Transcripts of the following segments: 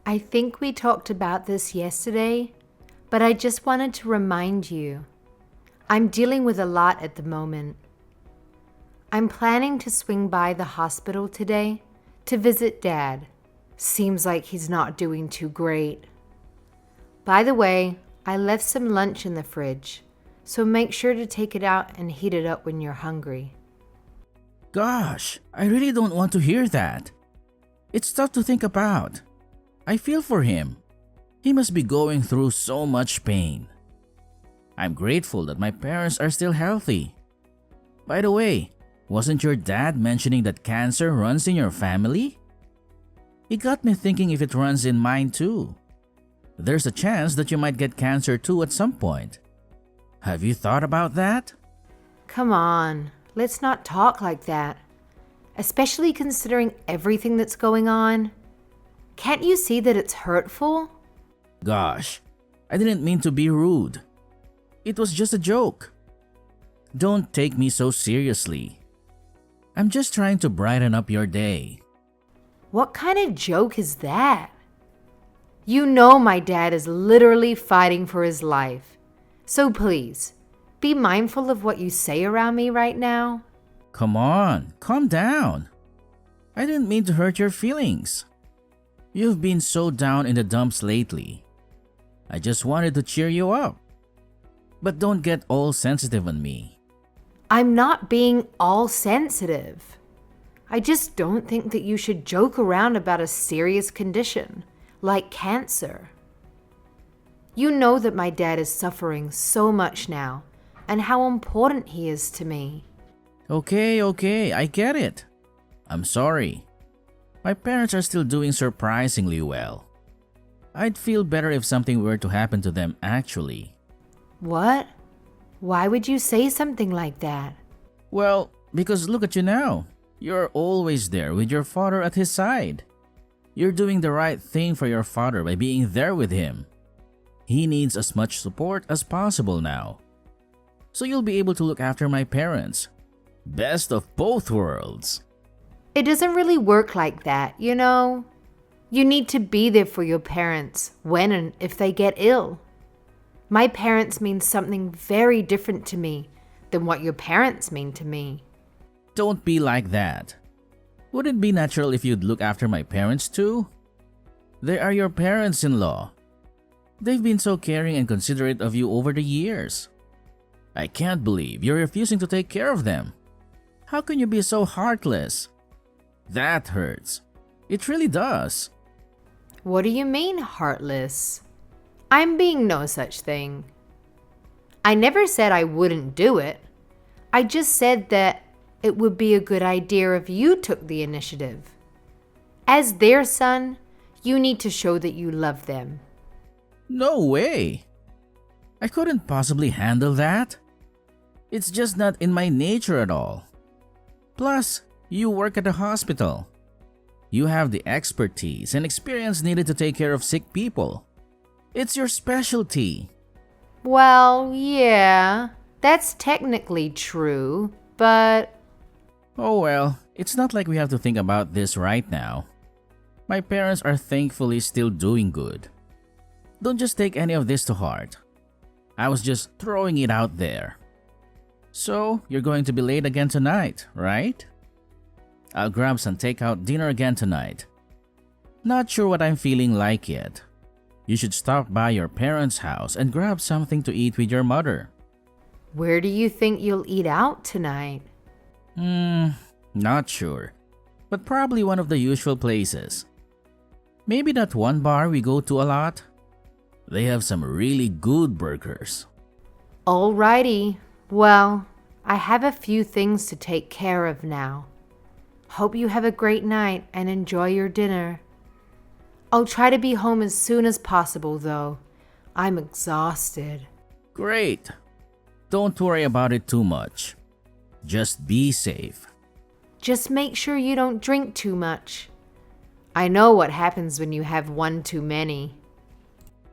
I think we talked about this yesterday, but I just wanted to remind you. I'm dealing with a lot at the moment. I'm planning to swing by the hospital today to visit Dad. Seems like he's not doing too great. By the way, I left some lunch in the fridge, so make sure to take it out and heat it up when you're hungry. Gosh, I really don't want to hear that. It's tough to think about. I feel for him. He must be going through so much pain. I'm grateful that my parents are still healthy. By the way, wasn't your dad mentioning that cancer runs in your family? It got me thinking if it runs in mine too. There's a chance that you might get cancer too at some point. Have you thought about that? Come on, let's not talk like that. Especially considering everything that's going on. Can't you see that it's hurtful? Gosh, I didn't mean to be rude. It was just a joke. Don't take me so seriously. I'm just trying to brighten up your day. What kind of joke is that? You know my dad is literally fighting for his life. So please, be mindful of what you say around me right now. Come on, calm down. I didn't mean to hurt your feelings. You've been so down in the dumps lately. I just wanted to cheer you up. But don't get all sensitive on me. I'm not being all sensitive. I just don't think that you should joke around about a serious condition, like cancer. You know that my dad is suffering so much now, and how important he is to me. Okay, I get it. I'm sorry. My parents are still doing surprisingly well. I'd feel better if something were to happen to them actually. What? Why would you say something like that? Well, because look at you now. You're always there with your father at his side. You're doing the right thing for your father by being there with him. He needs as much support as possible now. So you'll be able to look after my parents. Best of both worlds. It doesn't really work like that, you know? You need to be there for your parents when and if they get ill. My parents mean something very different to me than what your parents mean to me. Don't be like that. Would it be natural if you'd look after my parents too? They are your parents-in-law. They've been so caring and considerate of you over the years. I can't believe you're refusing to take care of them. How can you be so heartless? That hurts. It really does. What do you mean, heartless? I'm being no such thing. I never said I wouldn't do it. I just said that it would be a good idea if you took the initiative. As their son, you need to show that you love them. No way. I couldn't possibly handle that. It's just not in my nature at all. Plus, you work at a hospital. You have the expertise and experience needed to take care of sick people. It's your specialty. Well, yeah, that's technically true, but... Oh well, it's not like we have to think about this right now. My parents are thankfully still doing good. Don't just take any of this to heart. I was just throwing it out there. So, you're going to be late again tonight, right? I'll grab some takeout dinner again tonight. Not sure what I'm feeling like yet. You should stop by your parents' house and grab something to eat with your mother. Where do you think you'll eat out tonight? Not sure. But probably one of the usual places. Maybe that one bar we go to a lot. They have some really good burgers. Alrighty. Well, I have a few things to take care of now. Hope you have a great night and enjoy your dinner. I'll try to be home as soon as possible, though. I'm exhausted. Great. Don't worry about it too much. Just be safe. Just make sure you don't drink too much. I know what happens when you have one too many.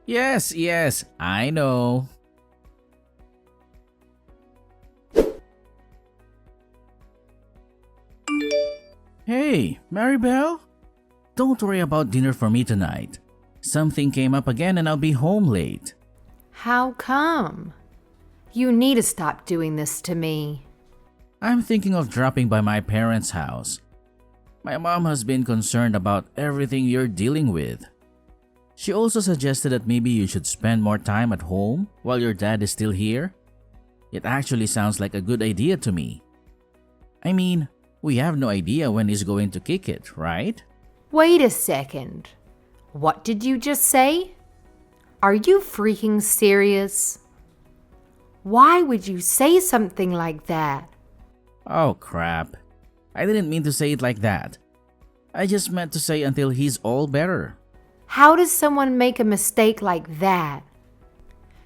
Yes, I know. Hey, Maribel? Don't worry about dinner for me tonight. Something came up again and I'll be home late. How come? You need to stop doing this to me. I'm thinking of dropping by my parents' house. My mom has been concerned about everything you're dealing with. She also suggested that maybe you should spend more time at home while your dad is still here. It actually sounds like a good idea to me. I mean, we have no idea when he's going to kick it, right? Wait a second. What did you just say? Are you freaking serious? Why would you say something like that? Oh crap. I didn't mean to say it like that. I just meant to say until he's all better. How does someone make a mistake like that?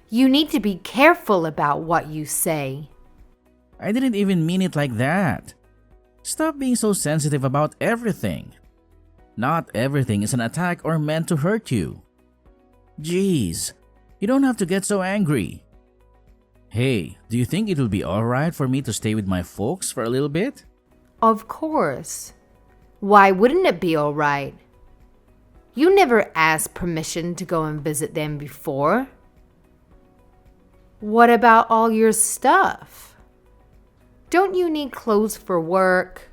You need to be careful about what you say. I didn't even mean it like that. Stop being so sensitive about everything. Not everything is an attack or meant to hurt you. Jeez, you don't have to get so angry. Hey, do you think it will be alright for me to stay with my folks for a little bit? Of course. Why wouldn't it be all right? You never asked permission to go and visit them before. What about all your stuff? Don't you need clothes for work?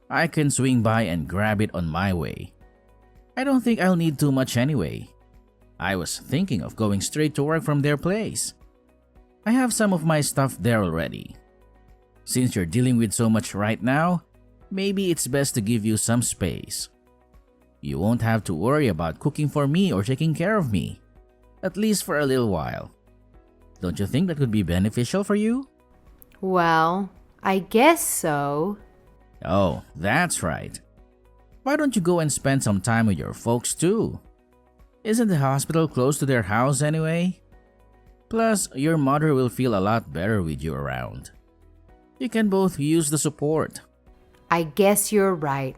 I can swing by and grab it on my way. I don't think I'll need too much anyway. I was thinking of going straight to work from their place. I have some of my stuff there already. Since you're dealing with so much right now, maybe it's best to give you some space. You won't have to worry about cooking for me or taking care of me, at least for a little while. Don't you think that could be beneficial for you? Well, I guess so. Oh, that's right. Why don't you go and spend some time with your folks too? Isn't the hospital close to their house anyway? Plus, your mother will feel a lot better with you around. You can both use the support. I guess you're right.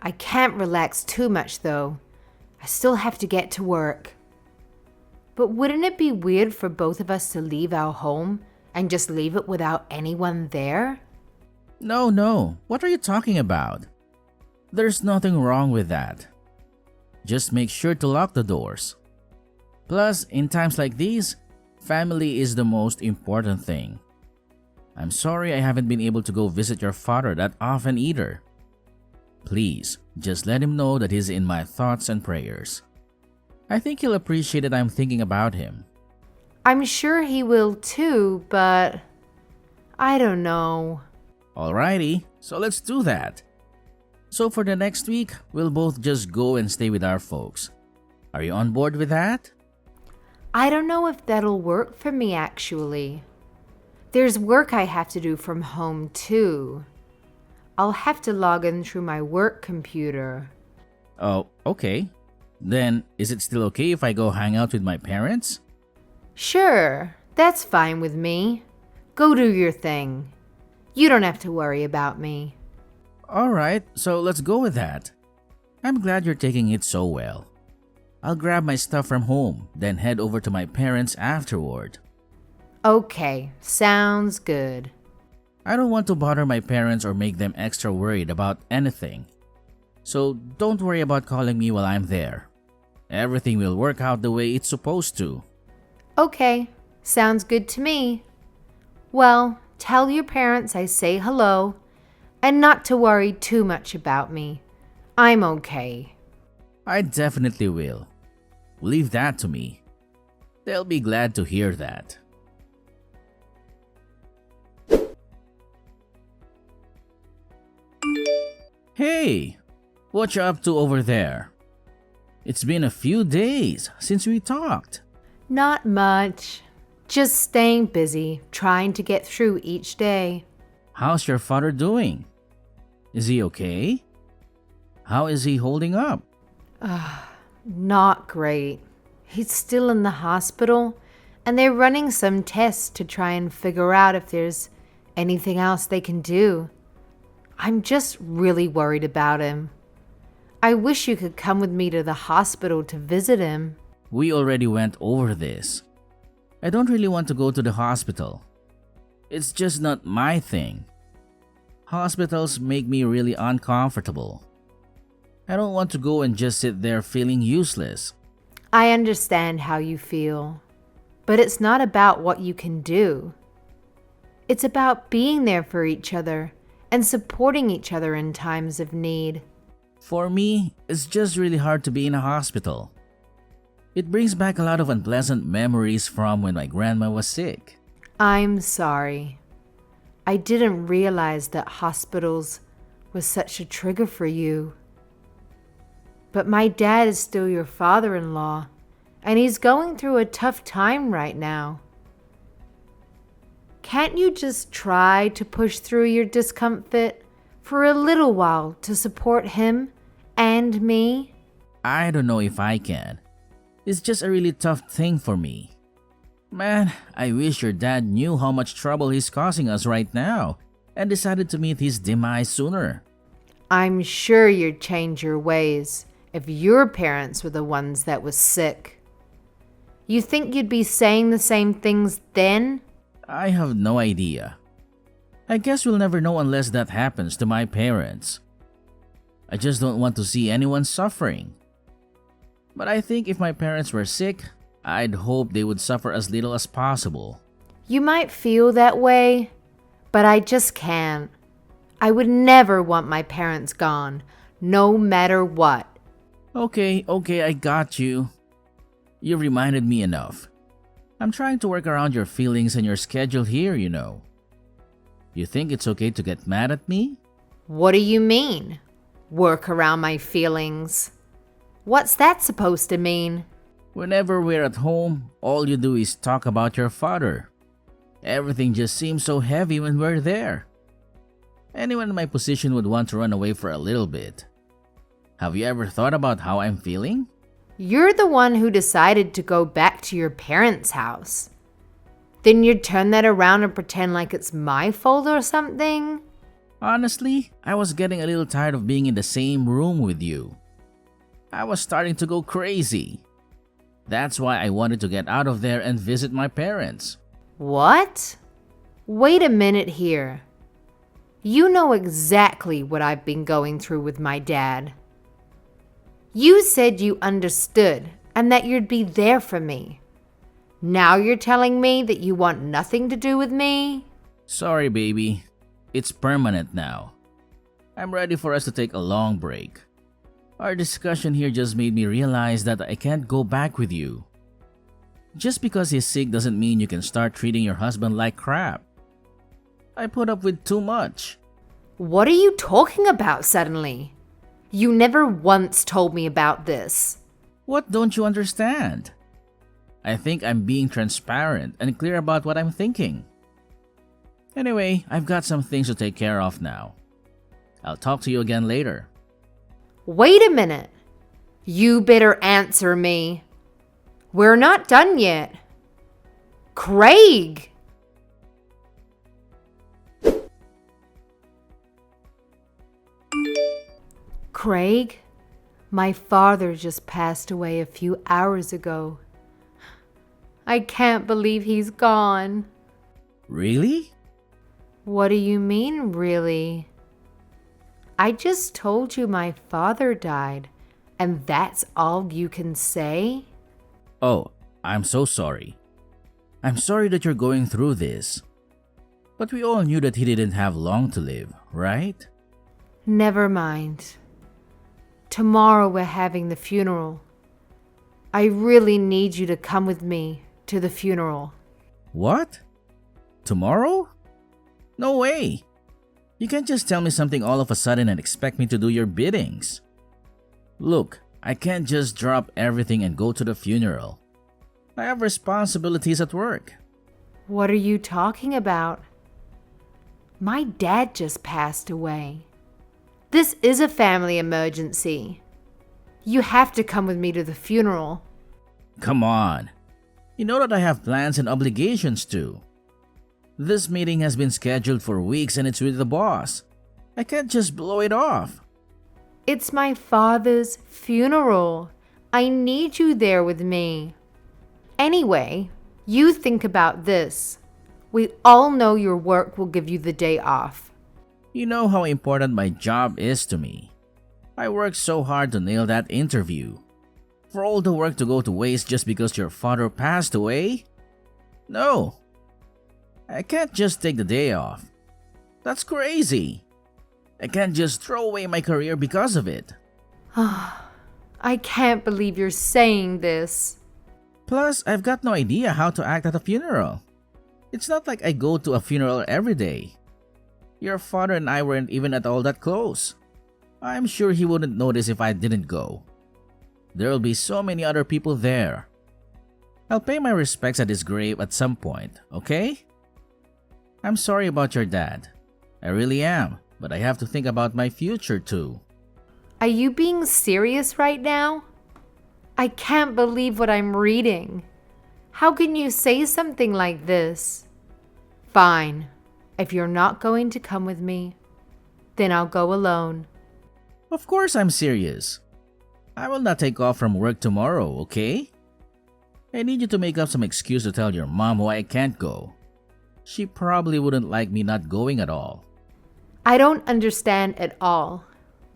I can't relax too much though. I still have to get to work. But wouldn't it be weird for both of us to leave our home and just leave it without anyone there? No. What are you talking about? There's nothing wrong with that. Just make sure to lock the doors. Plus, in times like these, family is the most important thing. I'm sorry I haven't been able to go visit your father that often either. Please, just let him know that he's in my thoughts and prayers. I think he'll appreciate that I'm thinking about him. I'm sure he will too, but I don't know. Alrighty, so let's do that. So for the next week, we'll both just go and stay with our folks. Are you on board with that? I don't know if that'll work for me actually. There's work I have to do from home too. I'll have to log in through my work computer. Oh, okay. Then, is it still okay if I go hang out with my parents? Sure, that's fine with me. Go do your thing. You don't have to worry about me. Alright, so let's go with that. I'm glad you're taking it so well. I'll grab my stuff from home, then head over to my parents afterward. Okay, sounds good. I don't want to bother my parents or make them extra worried about anything. So don't worry about calling me while I'm there. Everything will work out the way it's supposed to. Okay, sounds good to me. Well, tell your parents I say hello and not to worry too much about me. I'm okay. I definitely will. Leave that to me. They'll be glad to hear that. Hey, what you up to over there? It's been a few days since we talked. Not much. Just staying busy, trying to get through each day. How's your father doing? Is he okay? How is he holding up? Not great. He's still in the hospital, and they're running some tests to try and figure out if there's anything else they can do. I'm just really worried about him. I wish you could come with me to the hospital to visit him. We already went over this. I don't really want to go to the hospital. It's just not my thing. Hospitals make me really uncomfortable. I don't want to go and just sit there feeling useless. I understand how you feel, but it's not about what you can do. It's about being there for each other and supporting each other in times of need. For me, it's just really hard to be in a hospital. It brings back a lot of unpleasant memories from when my grandma was sick. I'm sorry. I didn't realize that hospitals was such a trigger for you. But my dad is still your father-in-law, and he's going through a tough time right now. Can't you just try to push through your discomfort for a little while to support him and me? I don't know if I can. It's just a really tough thing for me. Man, I wish your dad knew how much trouble he's causing us right now and decided to meet his demise sooner. I'm sure you'd change your ways if your parents were the ones that was sick. You think you'd be saying the same things then? I have no idea. I guess we'll never know unless that happens to my parents. I just don't want to see anyone suffering. But I think if my parents were sick, I'd hope they would suffer as little as possible. You might feel that way, but I just can't. I would never want my parents gone, no matter what. Okay, I got you. You've reminded me enough. I'm trying to work around your feelings and your schedule here, you know. You think it's okay to get mad at me? What do you mean? Work around my feelings? What's that supposed to mean? Whenever we're at home, all you do is talk about your father. Everything just seems so heavy when we're there. Anyone in my position would want to run away for a little bit. Have you ever thought about how I'm feeling? You're the one who decided to go back to your parents' house. Then you'd turn that around and pretend like it's my fault or something? Honestly, I was getting a little tired of being in the same room with you. I was starting to go crazy. That's why I wanted to get out of there and visit my parents. What? Wait a minute here. You know exactly what I've been going through with my dad. You said you understood and that you'd be there for me. Now you're telling me that you want nothing to do with me? Sorry, baby. It's permanent now. I'm ready for us to take a long break. Our discussion here just made me realize that I can't go back with you. Just because he's sick doesn't mean you can start treating your husband like crap. I put up with too much. What are you talking about suddenly? You never once told me about this. What don't you understand? I think I'm being transparent and clear about what I'm thinking. Anyway, I've got some things to take care of now. I'll talk to you again later. Wait a minute. You better answer me. We're not done yet. Craig! Craig, my father just passed away a few hours ago. I can't believe he's gone. Really? What do you mean, really? I just told you my father died, and that's all you can say? Oh, I'm so sorry. I'm sorry that you're going through this. But we all knew that he didn't have long to live, right? Never mind. Tomorrow we're having the funeral. I really need you to come with me to the funeral. What? Tomorrow? No way. You can't just tell me something all of a sudden and expect me to do your biddings. Look, I can't just drop everything and go to the funeral. I have responsibilities at work. What are you talking about? My dad just passed away. This is a family emergency. You have to come with me to the funeral. Come on. You know that I have plans and obligations too. This meeting has been scheduled for weeks and it's with the boss. I can't just blow it off. It's my father's funeral. I need you there with me. Anyway, you think about this. We all know your work will give you the day off. You know how important my job is to me. I worked so hard to nail that interview. For all the work to go to waste just because your father passed away? No. I can't just take the day off. That's crazy. I can't just throw away my career because of it. I can't believe you're saying this. Plus, I've got no idea how to act at a funeral. It's not like I go to a funeral every day. Your father and I weren't even at all that close. I'm sure he wouldn't notice if I didn't go. There'll be so many other people there. I'll pay my respects at his grave at some point, okay? I'm sorry about your dad. I really am, but I have to think about my future too. Are you being serious right now? I can't believe what I'm reading. How can you say something like this? Fine. If you're not going to come with me, then I'll go alone. Of course I'm serious. I will not take off from work tomorrow, okay? I need you to make up some excuse to tell your mom why I can't go. She probably wouldn't like me not going at all. I don't understand at all,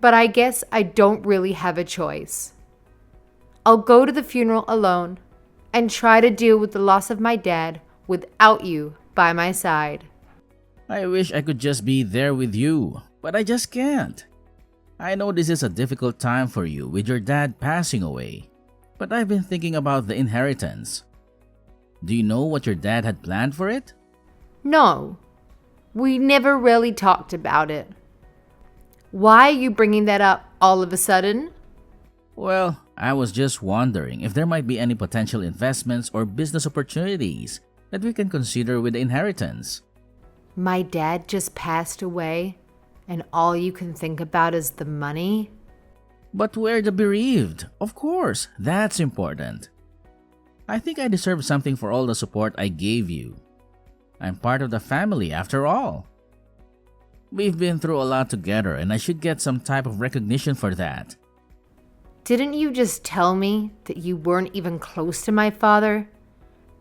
but I guess I don't really have a choice. I'll go to the funeral alone and try to deal with the loss of my dad without you by my side. I wish I could just be there with you, but I just can't. I know this is a difficult time for you with your dad passing away, but I've been thinking about the inheritance. Do you know what your dad had planned for it? No, we never really talked about it. Why are you bringing that up all of a sudden? Well, I was just wondering if there might be any potential investments or business opportunities that we can consider with the inheritance. My dad just passed away, and all you can think about is the money? But we're the bereaved. Of course, that's important. I think I deserve something for all the support I gave you. I'm part of the family after all. We've been through a lot together and I should get some type of recognition for that. Didn't you just tell me that you weren't even close to my father?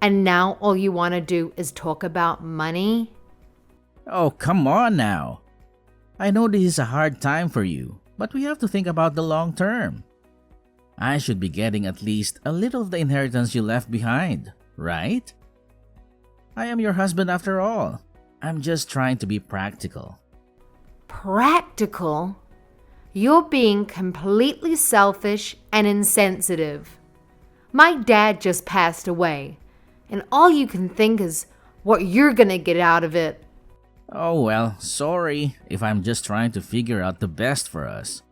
And now all you want to do is talk about money? Oh, come on now. I know this is a hard time for you, but we have to think about the long term. I should be getting at least a little of the inheritance you left behind, right? I am your husband after all. I'm just trying to be practical. Practical? You're being completely selfish and insensitive. My dad just passed away, and all you can think is what you're gonna get out of it. Oh well, sorry if I'm just trying to figure out the best for us.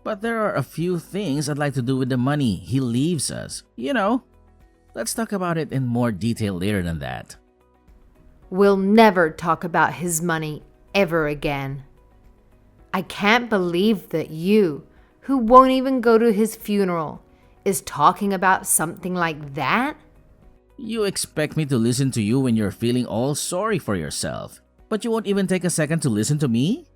But there are a few things I'd like to do with the money he leaves us. Let's talk about it in more detail later than that. We'll never talk about his money ever again. I can't believe that you, who won't even go to his funeral, is talking about something like that? You expect me to listen to you when you're feeling all sorry for yourself, but you won't even take a second to listen to me?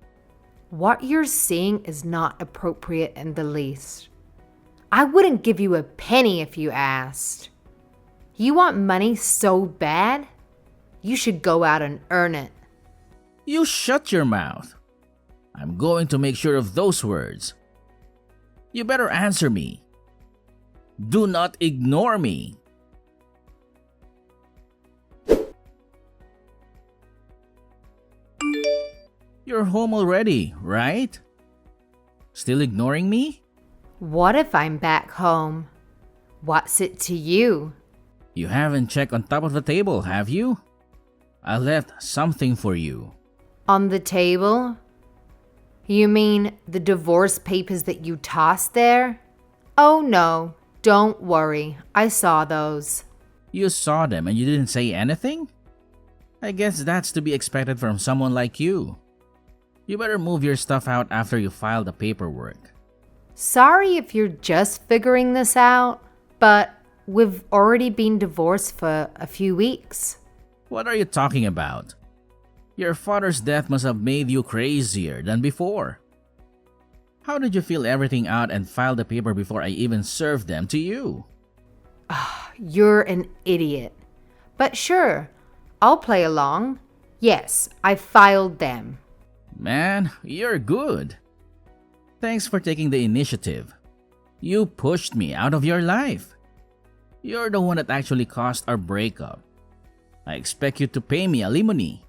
What you're saying is not appropriate in the least. I wouldn't give you a penny if you asked. You want money so bad? You should go out and earn it. You shut your mouth. I'm going to make sure of those words. You better answer me. Do not ignore me. You're home already, right? Still ignoring me? What if I'm back home? What's it to you? You haven't checked on top of the table, have you? I left something for you. On the table? You mean the divorce papers that you tossed there? Oh no, don't worry. I saw those. You saw them and you didn't say anything? I guess that's to be expected from someone like you. You better move your stuff out after you file the paperwork. Sorry if you're just figuring this out, but we've already been divorced for a few weeks. What are you talking about? Your father's death must have made you crazier than before. How did you fill everything out and file the paper before I even served them to you? You're an idiot. But sure, I'll play along. Yes, I filed them. Man, you're good. Thanks for taking the initiative. You pushed me out of your life. You're the one that actually caused our breakup. I expect you to pay me alimony.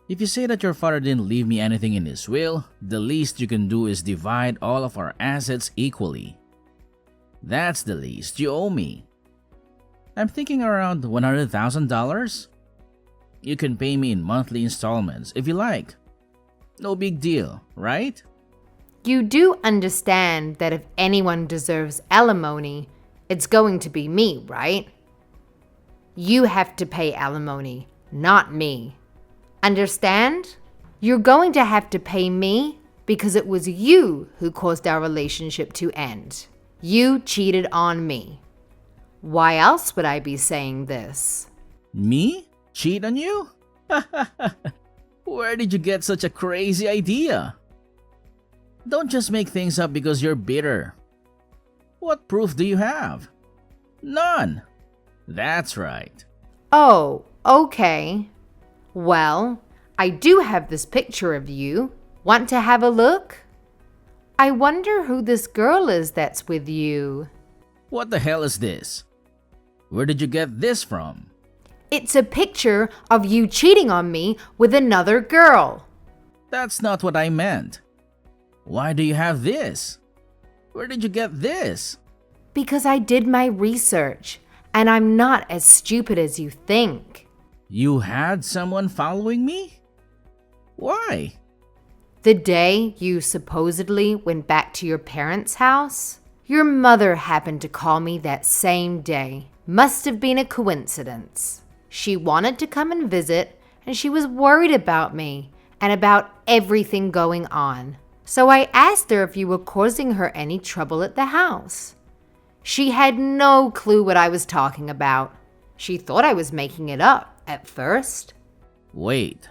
If you say that your father didn't leave me anything in his will, the least you can do is divide all of our assets equally. That's the least you owe me. I'm thinking around $100,000. You can pay me in monthly installments if you like. No big deal, right? You do understand that if anyone deserves alimony, it's going to be me, right? You have to pay alimony, not me. Understand? You're going to have to pay me because it was you who caused our relationship to end. You cheated on me. Why else would I be saying this? Me? Cheat on you? Where did you get such a crazy idea? Don't just make things up because you're bitter. What proof do you have? None. That's right. Oh, okay. Well, I do have this picture of you. Want to have a look? I wonder who this girl is that's with you. What the hell is this? Where did you get this from? It's a picture of you cheating on me with another girl. That's not what I meant. Why do you have this? Where did you get this? Because I did my research, and I'm not as stupid as you think. You had someone following me? Why? The day you supposedly went back to your parents' house, your mother happened to call me that same day. Must have been a coincidence. She wanted to come and visit, and she was worried about me and about everything going on. So I asked her if you were causing her any trouble at the house. She had no clue what I was talking about. She thought I was making it up at first. Wait.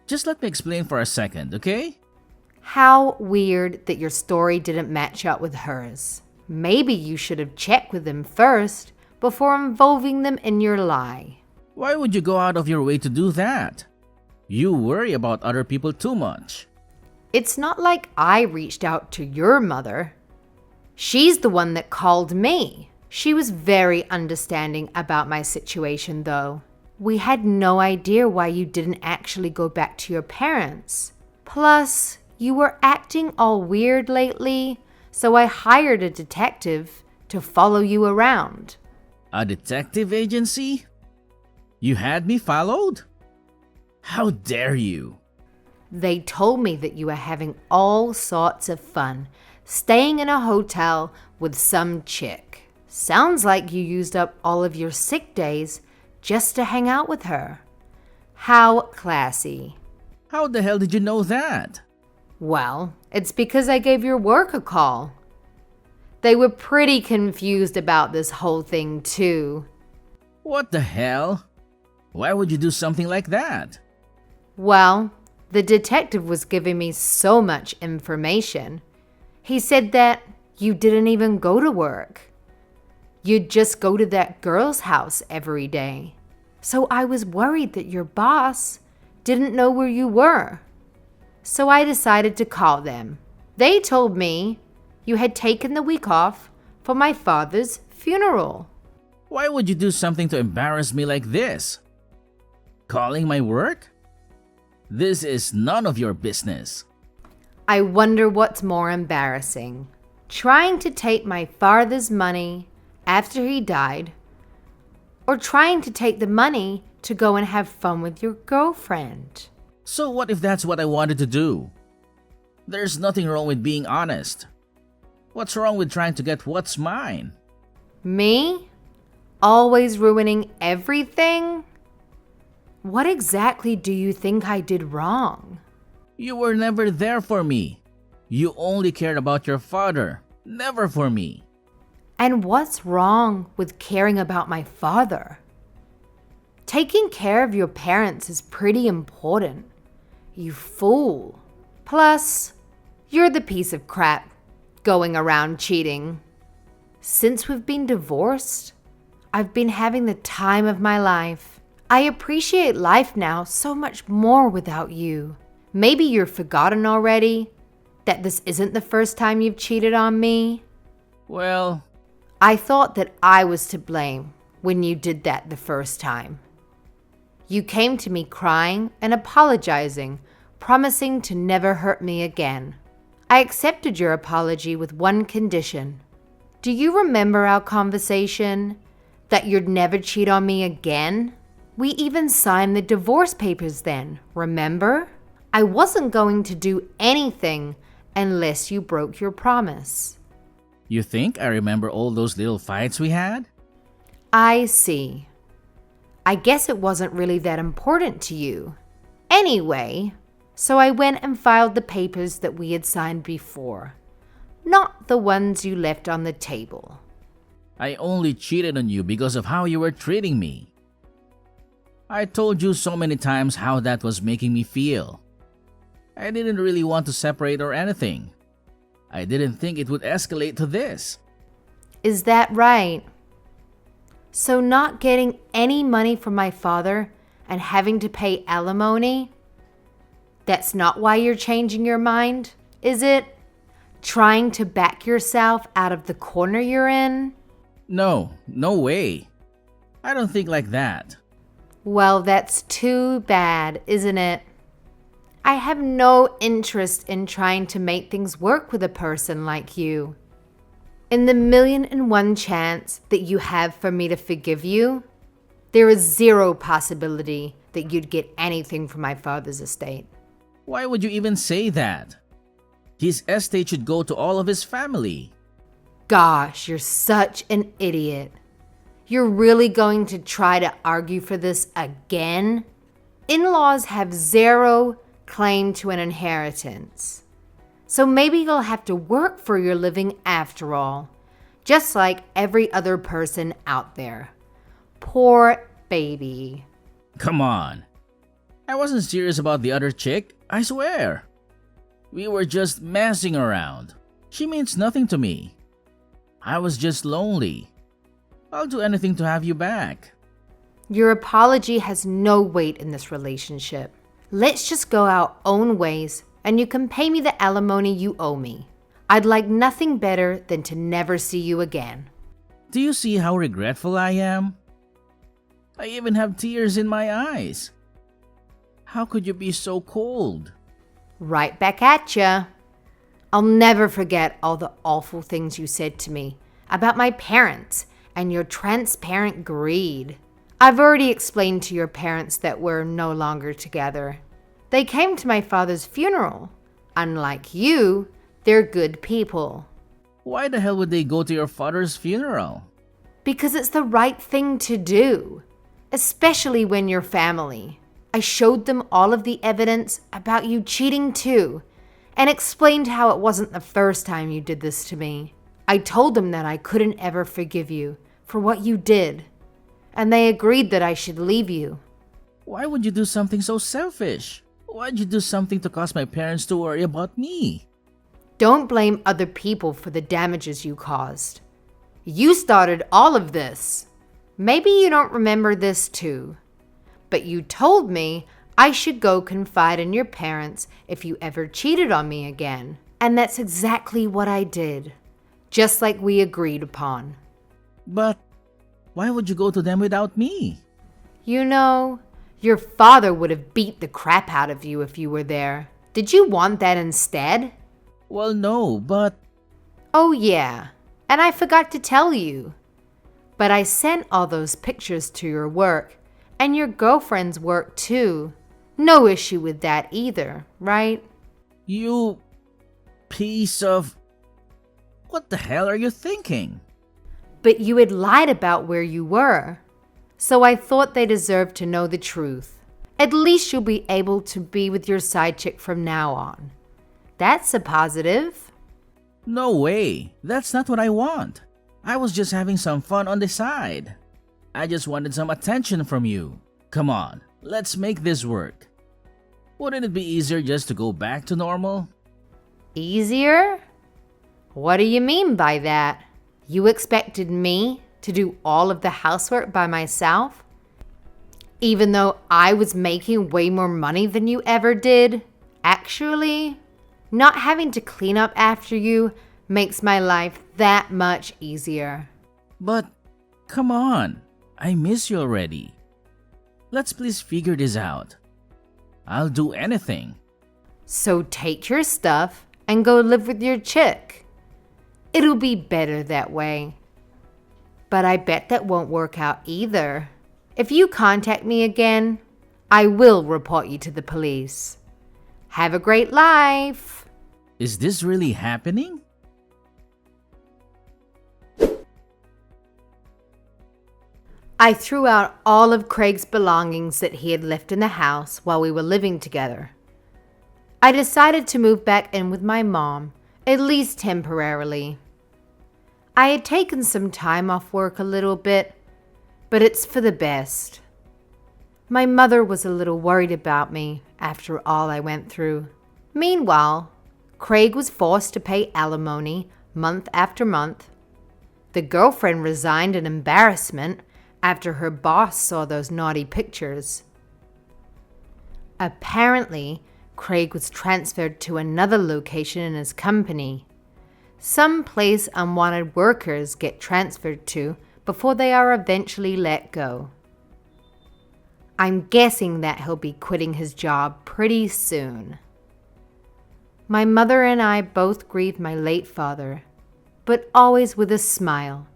Just let me explain for a second, okay? How weird that your story didn't match up with hers. Maybe you should have checked with them first before involving them in your lie. Why would you go out of your way to do that? You worry about other people too much. It's not like I reached out to your mother. She's the one that called me. She was very understanding about my situation, though. We had no idea why you didn't actually go back to your parents. Plus, you were acting all weird lately, so I hired a detective to follow you around. A detective agency? You had me followed? How dare you? They told me that you were having all sorts of fun, staying in a hotel with some chick. Sounds like you used up all of your sick days just to hang out with her. How classy. How the hell did you know that? Well, it's because I gave your work a call. They were pretty confused about this whole thing, too. What the hell? Why would you do something like that? Well, the detective was giving me so much information. He said that you didn't even go to work. You'd just go to that girl's house every day. So I was worried that your boss didn't know where you were. So I decided to call them. They told me you had taken the week off for my father's funeral. Why would you do something to embarrass me like this? Calling my work? This is none of your business. I wonder what's more embarrassing. Trying to take my father's money after he died, or trying to take the money to go and have fun with your girlfriend. So what if that's what I wanted to do? There's nothing wrong with being honest. What's wrong with trying to get what's mine? Me? Always ruining everything? What exactly do you think I did wrong? You were never there for me. You only cared about your father, never for me. And what's wrong with caring about my father? Taking care of your parents is pretty important. You fool. Plus, you're the piece of crap going around cheating. Since we've been divorced, I've been having the time of my life. I appreciate life now so much more without you. Maybe you're forgotten already, that this isn't the first time you've cheated on me? Well, I thought that I was to blame when you did that the first time. You came to me crying and apologizing, promising to never hurt me again. I accepted your apology with one condition. Do you remember our conversation? That you'd never cheat on me again? We even signed the divorce papers then, remember? I wasn't going to do anything unless you broke your promise. you think I remember all those little fights we had? I see. I guess it wasn't really that important to you. Anyway, so I went and filed the papers that we had signed before, not the ones you left on the table. I only cheated on you because of how you were treating me. I told you so many times how that was making me feel. I didn't really want to separate or anything. I didn't think it would escalate to this. Is that right? So not getting any money from my father and having to pay alimony? That's not why you're changing your mind, is it? Trying to back yourself out of the corner you're in? No, no way. I don't think like that. Well, that's too bad, isn't it? I have no interest in trying to make things work with a person like you. In the 1,000,001 chance that you have for me to forgive you, there is zero possibility that you'd get anything from my father's estate. Why would you even say that? His estate should go to all of his family. Gosh, you're such an idiot. You're really going to try to argue for this again? In-laws have zero claim to an inheritance. So maybe you'll have to work for your living after all, just like every other person out there. Poor baby. Come on. I wasn't serious about the other chick, I swear. We were just messing around. She means nothing to me. I was just lonely. I'll do anything to have you back. Your apology has no weight in this relationship. Let's just go our own ways and you can pay me the alimony you owe me. I'd like nothing better than to never see you again. Do you see how regretful I am? I even have tears in my eyes. How could you be so cold? Right back at ya. I'll never forget all the awful things you said to me about my parents and your transparent greed. I've already explained to your parents that we're no longer together. They came to my father's funeral. Unlike you, they're good people. Why the hell would they go to your father's funeral? Because it's the right thing to do, especially when you're family. I showed them all of the evidence about you cheating too, and explained how it wasn't the first time you did this to me. I told them that I couldn't ever forgive you for what you did, and they agreed that I should leave you. Why would you do something so selfish? Why'd you do something to cause my parents to worry about me? Don't blame other people for the damages you caused. You started all of this. Maybe you don't remember this too, but you told me I should go confide in your parents if you ever cheated on me again. And that's exactly what I did, just like we agreed upon. But why would you go to them without me? You know, your father would have beat the crap out of you if you were there. Did you want that instead? Well, no, but... Oh yeah, and I forgot to tell you. But I sent all those pictures to your work, and your girlfriend's work too. No issue with that either, right? You... piece of... What the hell are you thinking? But you had lied about where you were. So I thought they deserved to know the truth. At least you'll be able to be with your side chick from now on. That's a positive. No way. That's not what I want. I was just having some fun on the side. I just wanted some attention from you. Come on, let's make this work. Wouldn't it be easier just to go back to normal? Easier? What do you mean by that? You expected me to do all of the housework by myself? Even though I was making way more money than you ever did? Actually, Not having to clean up after you makes my life that much easier. But come on, I miss you already. Let's please figure this out. I'll do anything. So take your stuff and go live with your chick. It'll be better that way. But I bet that won't work out either. If you contact me again, I will report you to the police. Have a great life. Is this really happening? I threw out all of Craig's belongings that he had left in the house while we were living together. I decided to move back in with my mom, at least temporarily. I had taken some time off work a little bit, but it's for the best. My mother was a little worried about me after all I went through. Meanwhile, Craig was forced to pay alimony month after month. The girlfriend resigned in embarrassment after her boss saw those naughty pictures. Apparently, Craig was transferred to another location in his company, some place unwanted workers get transferred to before they are eventually let go. I'm guessing that he'll be quitting his job pretty soon. My mother and I both grieved my late father, but always with a smile,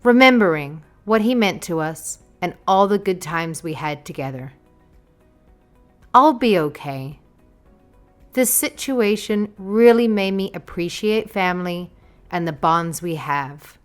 remembering what he meant to us and all the good times we had together. I'll be okay. This situation really made me appreciate family and the bonds we have.